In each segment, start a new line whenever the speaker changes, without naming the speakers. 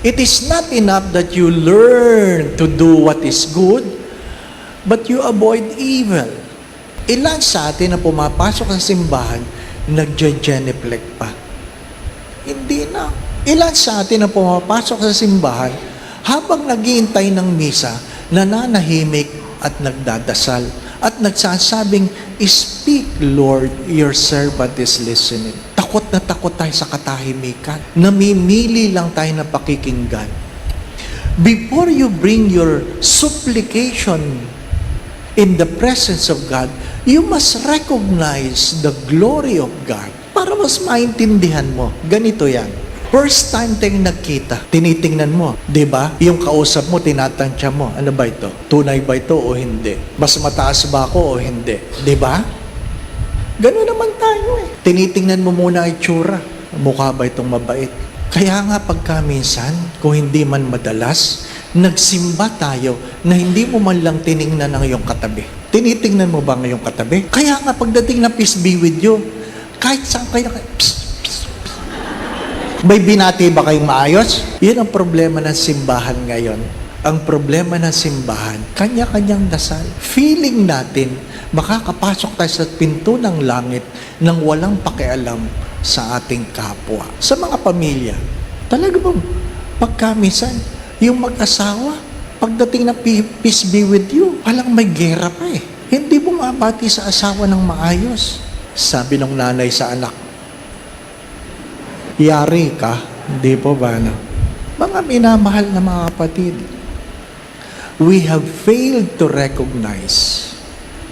It is not enough that you learn to do what is good, but you avoid evil. Ilan sa atin na pumapasok sa simbahan, nagje-genuflect pa? Hindi na. Ilan sa atin na pumapasok sa simbahan, habang naghihintay ng misa, nananahimik at nagdadasal at nagsasabing, "Speak, Lord, your servant is listening." Takot na takot tayo sa katahimikan. Namimili lang tayo na pakikinggan. Before you bring your supplication in the presence of God, you must recognize the glory of God para mas maintindihan mo. Ganito yan. First time tayong nagkita, tinitingnan mo, di ba? Yung kausap mo, tinatansya mo. Ano ba ito? Tunay ba ito o hindi? Mas mataas ba ako o hindi? Di ba? Gano'n naman tayo eh. Tinitingnan mo muna ang itsura. Mukha ba itong mabait? Kaya nga pagka minsan, kung hindi man madalas, nagsimba tayo na hindi mo man lang tiningnan ang iyong katabi. Tinitingnan mo ba ang iyong katabi? Kaya nga pagdating na peace be with you, kahit saan kayo may binati ba kayong maayos? Yan ang problema ng simbahan ngayon. Ang problema ng simbahan, kanya-kanyang dasal. Feeling natin, makakapasok tayo sa pinto ng langit nang walang pakialam sa ating kapwa. Sa mga pamilya, talaga bang pagkamisan, yung mag-asawa, pagdating ng peace be with you, palang may gera pa eh. Hindi mo mabati sa asawa ng maayos. Sabi ng nanay sa anak, "Yari ka," hindi po ba na? Mga minamahal na mga kapatid, we have failed to recognize.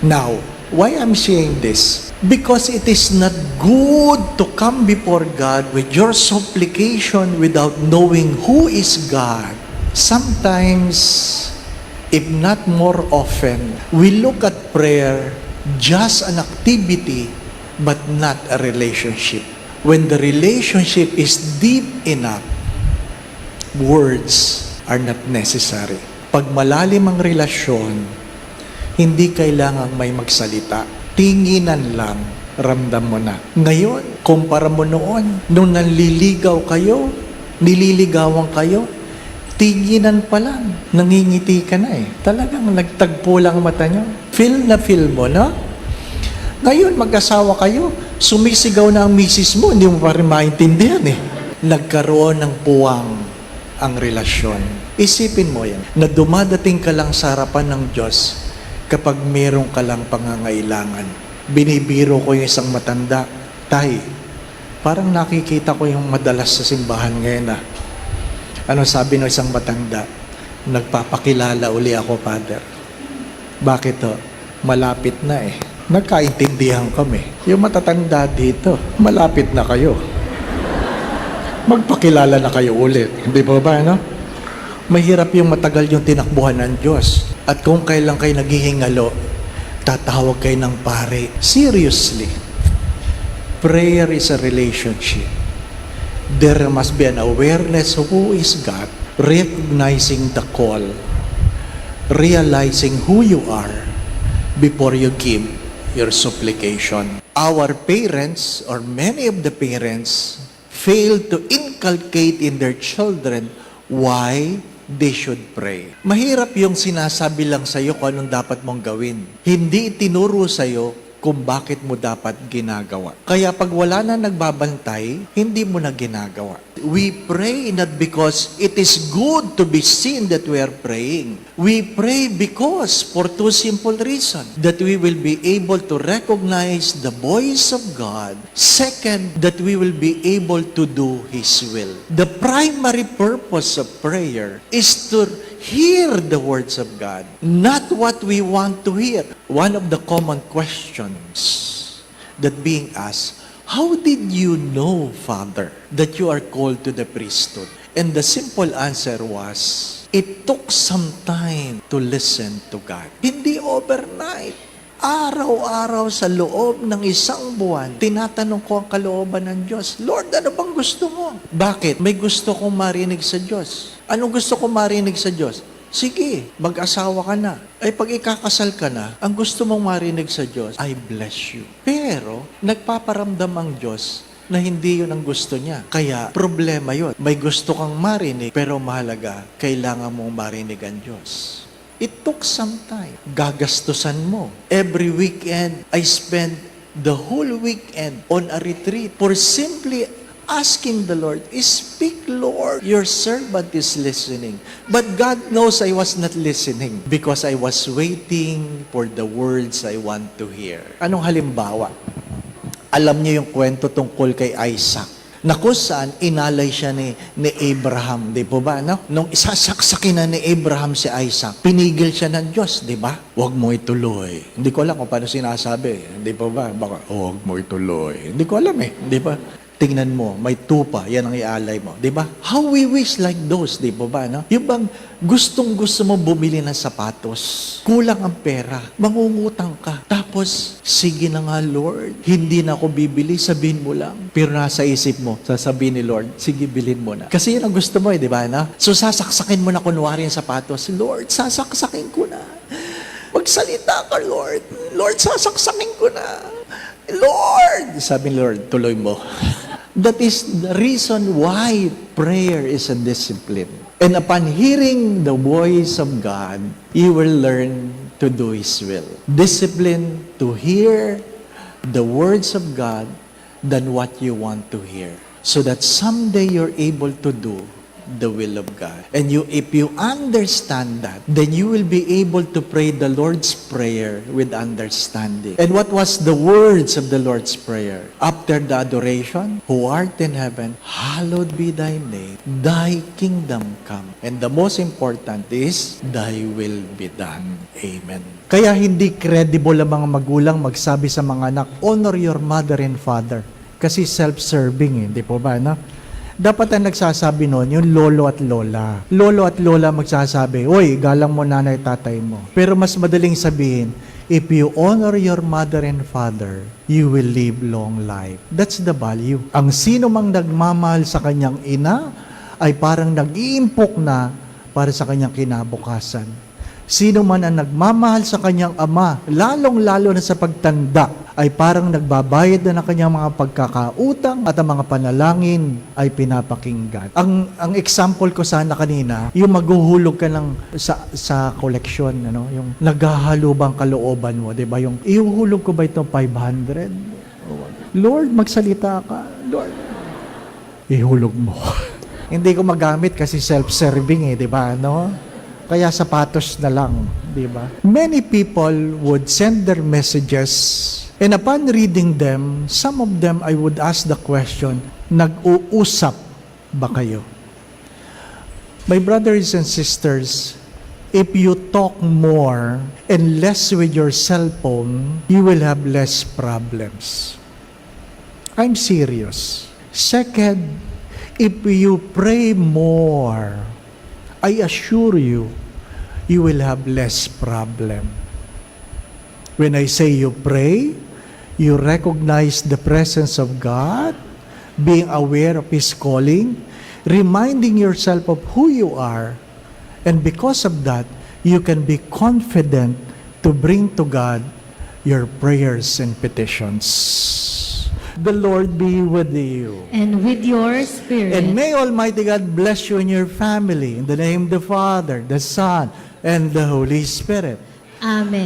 Now, why I'm saying this? Because it is not good to come before God with your supplication without knowing who is God. Sometimes, if not more often, we look at prayer just an activity but not a relationship. When the relationship is deep enough, words are not necessary. Pag malalim ang relasyon, hindi kailangang may magsalita. Tinginan lang, ramdam mo na. Ngayon, kumpara mo noon, nung nililigawan kayo, tinginan pa lang, nangingiti ka na eh. Talagang nagtagpo lang mata nyo. Feel na feel mo, no? Ngayon, mag-asawa kayo, sumisigaw na ang misis mo, hindi mo pa rin maintindihan eh. Nagkaroon ng puwang ang relasyon. Isipin mo yan, na dumadating ka lang sa harapan ng Diyos kapag meron ka lang pangangailangan. Binibiro ko yung isang matanda, "Tay, parang nakikita ko yung madalas sa simbahan ngayon ah." Ano sabi ng isang matanda? "Nagpapakilala uli ako, Father." Bakit to? Malapit na eh. Nagkaintindihan kami. Yung matatanda dito, malapit na kayo. Magpakilala na kayo ulit. Hindi ba ba, no? Mahirap yung matagal yung tinakbuhan ng Diyos. At kung kailan kayo naghihingalo, tatawag kayo ng pare. Seriously. Prayer is a relationship. There must be an awareness of who is God, recognizing the call, realizing who you are before you give your supplication. Our parents, or many of the parents, fail to inculcate in their children why they should pray. Mahirap yung sinasabi lang sa'yo kung anong dapat mong gawin. Hindi itinuro sa'yo kung bakit mo dapat ginagawa. Kaya pag wala na nagbabantay, hindi mo na ginagawa. We pray not because it is good to be seen that we are praying. We pray because for two simple reasons. That we will be able to recognize the voice of God. Second, that we will be able to do His will. The primary purpose of prayer is to hear the words of God, not what we want to hear. One of the common questions that being asked, "How did you know, Father, that you are called to the priesthood?" And the simple answer was, it took some time to listen to God. Hindi overnight. Araw-araw sa loob ng isang buwan, tinatanong ko ang kalooban ng Diyos. "Lord, ano bang gusto mo?" Bakit? May gusto kong marinig sa Diyos. Anong gusto kong marinig sa Diyos? Sige, mag-asawa ka na. Ay pag ikakasal ka na, ang gusto mong marinig sa Diyos, "I bless you." Pero, nagpaparamdam ang Diyos na hindi yun ang gusto niya. Kaya, problema yun. May gusto kang marinig, pero mahalaga, kailangan mong marinig ang Diyos. It took some time. Gagastusan mo. Every weekend, I spend the whole weekend on a retreat for simply asking the Lord, speak, Lord. Your servant is listening. But God knows I was not listening because I was waiting for the words I want to hear. Anong halimbawa? Alam niyo yung kwento tungkol kay Isaac, na kung saan inalay siya ni Abraham, di po ba? No? Nung isasaksakin na ni Abraham si Isaac, pinigil siya ng Diyos, di ba? Huwag mo ituloy. Hindi ko alam kung paano sinasabi. Di po ba? Baka, huwag mo ituloy. Hindi ko alam di ba? Tingnan mo, may tupa, yan ang ialay mo. Di ba? How we wish like those, di po ba? No? Yung bang gustong-gusto mo bumili ng sapatos, kulang ang pera, mangungutang ka. Tapos, sige na nga Lord, hindi na ako bibili, sabihin mo lang. Pero nasa isip mo, sasabihin ni Lord, sige bilhin mo na. Kasi yun ang gusto mo di ba? No? So sasaksakin mo na kunwari yung sapatos, Lord, sasaksakin ko na. Magsalita ka Lord, Lord, sasaksakin ko na. Lord! Sabi ni Lord, tuloy mo. That is the reason why prayer is a discipline. And upon hearing the voice of God, you will learn to do His will. Discipline to hear the words of God than what you want to hear. So that someday you're able to do the will of God. And if you understand that, then you will be able to pray the Lord's Prayer with understanding. And what was the words of the Lord's Prayer? After the adoration, who art in heaven, hallowed be thy name, thy kingdom come. And the most important is, thy will be done. Amen. Kaya hindi credible ang mga magulang magsabi sa mga anak, honor your mother and father. Kasi self-serving di po ba, no? Dapat ang nagsasabi noon, yung lolo at lola. Lolo at lola magsasabi, oy, galang mo nanay tatay mo. Pero mas madaling sabihin, if you honor your mother and father, you will live long life. That's the value. Ang sino mang nagmamahal sa kanyang ina, ay parang nag-iimpok na para sa kanyang kinabukasan. Sino man ang nagmamahal sa kanyang ama, lalong-lalo na sa pagtanda, ay parang nagbabayad na ng kanyang mga pagkakautang at ang mga panalangin ay pinapakinggan. Ang example ko sana kanina, yung maghuhulog ka ng sa koleksyon, yung naghahalubang kalooban mo, 'di ba? Yung ihuhulog ko ba ito 500? Lord, magsalita ka. Lord, ihulog mo. Hindi ko magamit kasi self-serving 'di ba, no? Kaya sapatos na lang, 'di ba? Many people would send their messages. And upon reading them, some of them I would ask the question, nag-uusap ba kayo? My brothers and sisters, if you talk more and less with your cell phone, you will have less problems. I'm serious. Second, if you pray more, I assure you, you will have less problem. When I say you pray, you recognize the presence of God, being aware of His calling, reminding yourself of who you are, and because of that, you can be confident to bring to God your prayers and petitions. The Lord be with you.
And with your spirit.
And may Almighty God bless you and your family. In the name of the Father, the Son, and the Holy Spirit.
Amen.